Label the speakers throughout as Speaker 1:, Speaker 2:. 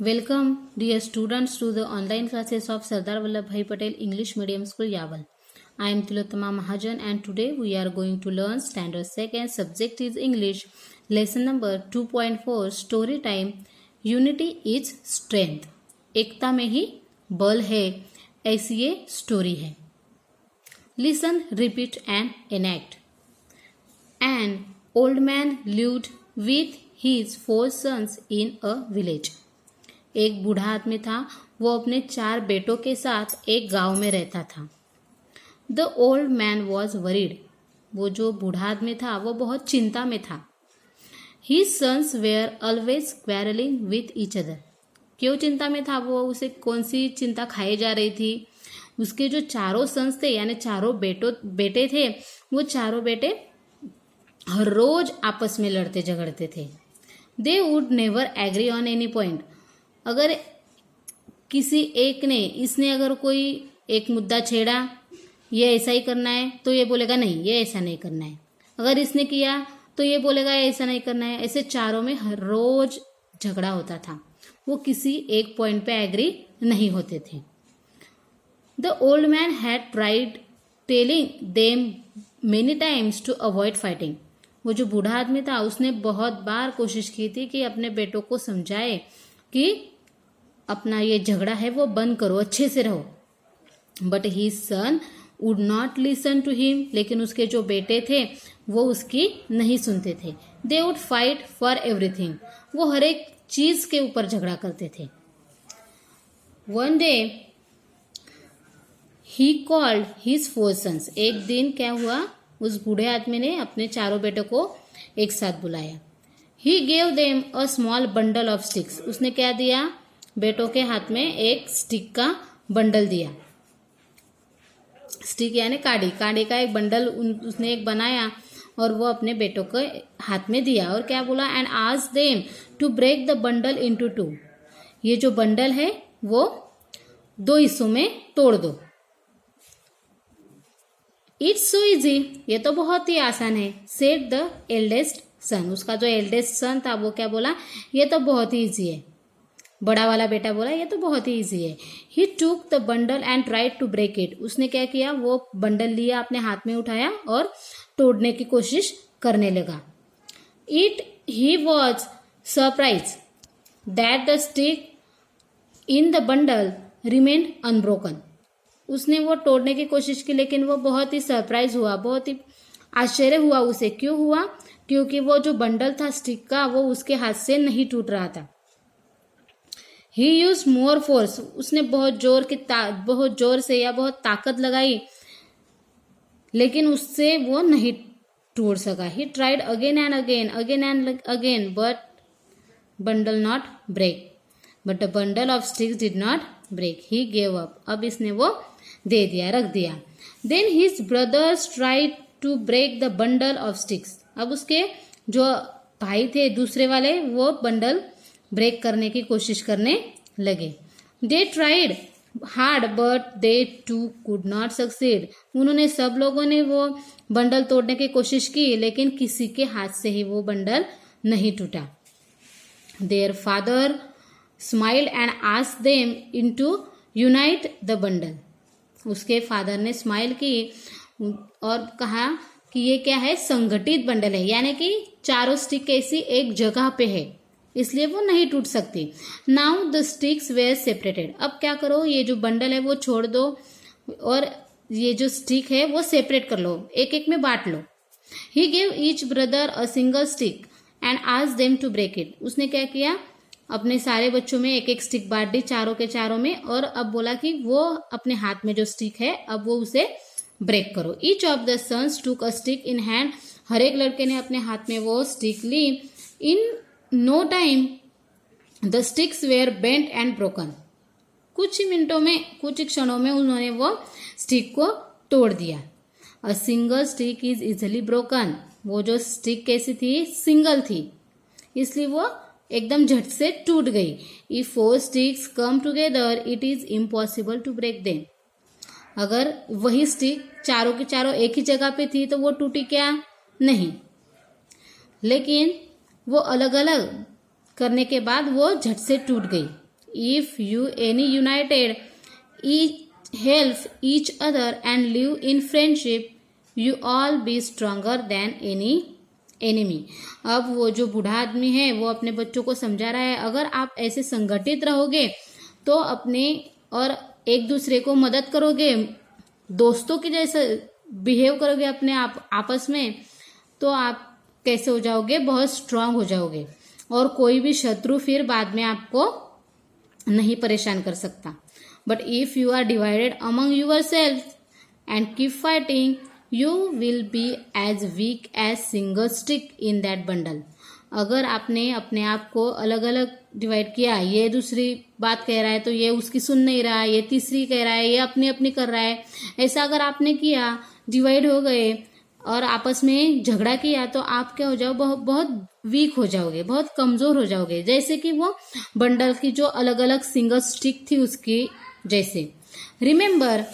Speaker 1: Welcome, dear students, to the online classes of Sardar Vallabhbhai Patel English Medium School, Yaval. I am Tilottama Mahajan, and today we are going to learn Standard 2nd. Subject is English. Lesson number 2.4. Story time. Unity is strength. एकता में ही बल है, ऐसी ये story है. Listen, repeat and enact. An old man lived with his 4 sons in a village. एक बूढ़ा आदमी था, वो अपने 4 बेटों के साथ एक गांव में रहता था. The old man was worried. वो जो बूढ़ा आदमी था वो बहुत चिंता में था. His sons were always quarreling with each other. क्यों चिंता में था वो? उसे कौन सी चिंता खाई जा रही थी? उसके जो चारों सन्स थे यानी चारों बेटे थे, वो चारों बेटे हर रोज आपस में लड़ते झगड़ते थे. They would never agree on any point. अगर किसी एक ने इसने अगर कोई एक मुद्दा छेड़ा, ये ऐसा ही करना है, तो ये बोलेगा नहीं, ये ऐसा नहीं करना है. अगर इसने किया तो ये बोलेगा ऐसा नहीं करना है. ऐसे चारों में हर रोज झगड़ा होता था. वो किसी एक पॉइंट पे एग्री नहीं होते थे. The old man had tried telling them many times to avoid fighting. वो जो बूढ़ा आदमी था उसने बहुत बार कोशिश की थी कि अपने बेटों को समझाए कि अपना ये झगड़ा है वो बंद करो, अच्छे से रहो. But he son would not listen to him. लेकिन उसके जो बेटे थे वो उसकी नहीं सुनते थे. They would fight for everything. वो हर एक चीज के ऊपर झगड़ा करते थे. One day he called his 4 sons. एक दिन क्या हुआ, उस बूढ़े आदमी ने अपने चारों बेटों को एक साथ बुलाया. He gave them a small bundle of sticks. उसने क्या दिया? बेटों के हाथ में एक स्टिक का बंडल दिया. स्टिक यानी काड़ी का एक बंडल उसने एक बनाया और वो अपने बेटों के हाथ में दिया. और क्या बोला? And asked them to break the bundle into 2. ये जो बंडल है वो 2 हिस्सों में तोड़ दो. It's so easy. ये तो बहुत ही आसान है. Said the eldest son. उसका जो एल्डेस्ट सन था वो क्या बोला? ये तो बहुत ही इजी है. बड़ा वाला बेटा बोला ये तो बहुत ही इजी है. He took the bundle and tried to break it. उसने क्या किया? वो बंडल लिया, अपने हाथ में उठाया और तोड़ने की कोशिश करने लगा. He was surprise that the stick in the bundle remained unbroken. उसने वो तोड़ने की कोशिश की लेकिन वो बहुत ही सरप्राइज हुआ, बहुत ही आश्चर्य हुआ उसे. क्यों हुआ? क्योंकि वो जो बंडल था स्टिक का वो उसके हाथ से नहीं टूट रहा था. ही यूज मोर फोर्स. उसने बहुत जोर से या बहुत ताकत लगाई लेकिन उससे वो नहीं टूट सका. He tried again and again but bundle not break. But the bundle of sticks did not break. He gave up. अब इसने वो दे दिया, रख दिया. Then his brothers tried to break the bundle of sticks. अब उसके जो भाई थे दूसरे वाले वो बंडल ब्रेक करने की कोशिश करने लगे. They tried hard but they too could not succeed. उन्होंने सब लोगों ने वो बंडल तोड़ने की कोशिश की लेकिन किसी के हाथ से ही वो बंडल नहीं टूटा. Their father smiled and asked them into unite the bundle. उसके फादर ने स्माइल की और कहा कि ये क्या है? संगठित बंडल है, यानी कि चारों स्टिक ऐसी एक जगह पे है इसलिए वो नहीं टूट सकती. Now the sticks were separated. अब क्या करो? ये जो बंडल है वो छोड़ दो और ये जो स्टिक है वो सेपरेट कर लो, एक एक में बांट लो. He gave each brother a single stick and asked them to break it. उसने क्या किया? अपने सारे बच्चों में एक एक स्टिक बांट दी, चारों के चारों में, और अब बोला कि वो अपने हाथ में जो स्टिक है अब वो उसे ब्रेक करो. ईच ऑफ द सन्स टूक अ स्टिक इन हैंड. हर एक लड़के ने अपने हाथ में वो स्टिक ली. In no time the sticks were bent and broken. कुछ ही क्षणों में उन्होंने वो स्टिक को तोड़ दिया. अ single stick is easily broken. वो जो स्टिक कैसी थी? सिंगल थी, इसलिए वो एकदम झट से टूट गई. If 4 sticks come together it is impossible to break them. अगर वही स्टिक चारों के चारों एक ही जगह पे थी तो वो टूटी क्या? नहीं. लेकिन वो अलग अलग करने के बाद वो झट से टूट गई. If you any United help each other and live in friendship you all B stronger then any enemy. अब वो जो बूढ़ा आदमी है वो अपने बच्चों को समझा रहा है, अगर आप ऐसे संगठित रहोगे तो अपने और एक दूसरे को मदद करोगे, दोस्तों के जैसे बिहेव करोगे अपने आप आपस में, तो आप कैसे हो जाओगे, बहुत स्ट्रांग हो जाओगे और कोई भी शत्रु फिर बाद में आपको नहीं परेशान कर सकता। But if you are divided among your self and keep fighting you will be as weak as single stick in that bundle. अगर आपने अपने आप को अलग अलग डिवाइड किया, ये दूसरी बात कह रहा है तो ये उसकी सुन नहीं रहा है, ये तीसरी कह रहा है, ये अपनी अपनी कर रहा है, ऐसा अगर आपने किया, डिवाइड हो गए और आपस में झगड़ा किया, तो आप क्या हो जाओ, बहुत वीक हो जाओगे, बहुत कमजोर हो जाओगे, जैसे कि वो बंडल की जो अलग अलग सिंगल स्टिक थी उसकी जैसे। Remember,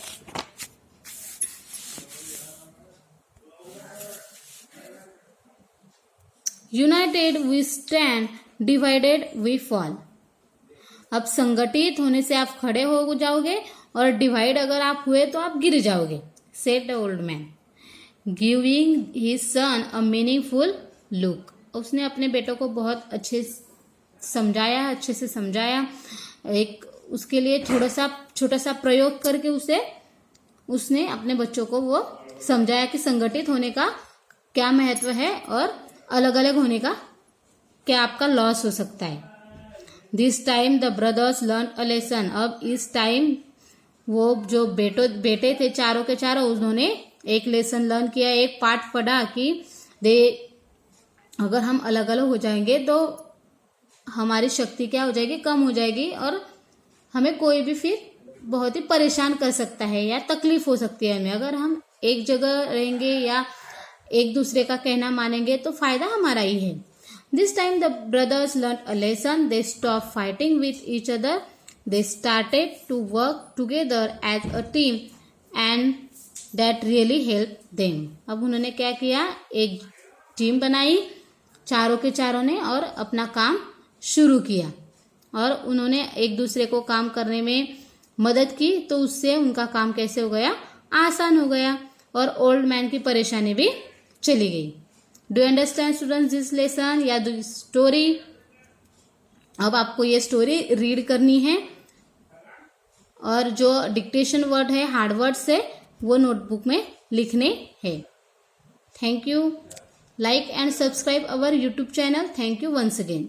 Speaker 1: united we stand, divided we fall. अब संगठित होने से आप खड़े हो जाओगे और डिवाइड अगर आप हुए तो आप गिर जाओगे। Said the old man giving his son a meaningful look. उसने अपने बेटों को बहुत अच्छे से समझाया, एक उसके लिए छोटा सा प्रयोग करके उसने अपने बच्चों को वो समझाया कि संगठित होने का क्या महत्व है और अलग अलग होने का क्या आपका लॉस हो सकता है। This time the brothers learn a lesson. अब इस टाइम वो जो बेटे थे चारों के चारों, उन्होंने एक लेसन लर्न किया, एक पाठ पढ़ा कि अगर हम अलग अलग हो जाएंगे तो हमारी शक्ति क्या हो जाएगी, कम हो जाएगी और हमें कोई भी फिर बहुत ही परेशान कर सकता है या तकलीफ हो सकती है हमें। अगर हम एक जगह रहेंगे या एक दूसरे का कहना मानेंगे तो फायदा हमारा ही है। This time the brothers learn a lesson, they stop fighting with each other, they started to work together as a team and that really help them. अब उन्होंने क्या किया, एक टीम बनाई चारों के चारों ने और अपना काम शुरू किया और उन्होंने एक दूसरे को काम करने में मदद की, तो उससे उनका काम कैसे हो गया, आसान हो गया और ओल्ड मैन की परेशानी भी चली गई। Do you understand students this lesson या स्टोरी? अब आपको ये स्टोरी रीड करनी है और जो डिक्टेशन वर्ड है, हार्ड वर्ड्स है, वो नोटबुक में लिखने हैं। Thank you. Like and subscribe our YouTube channel. Thank you once again.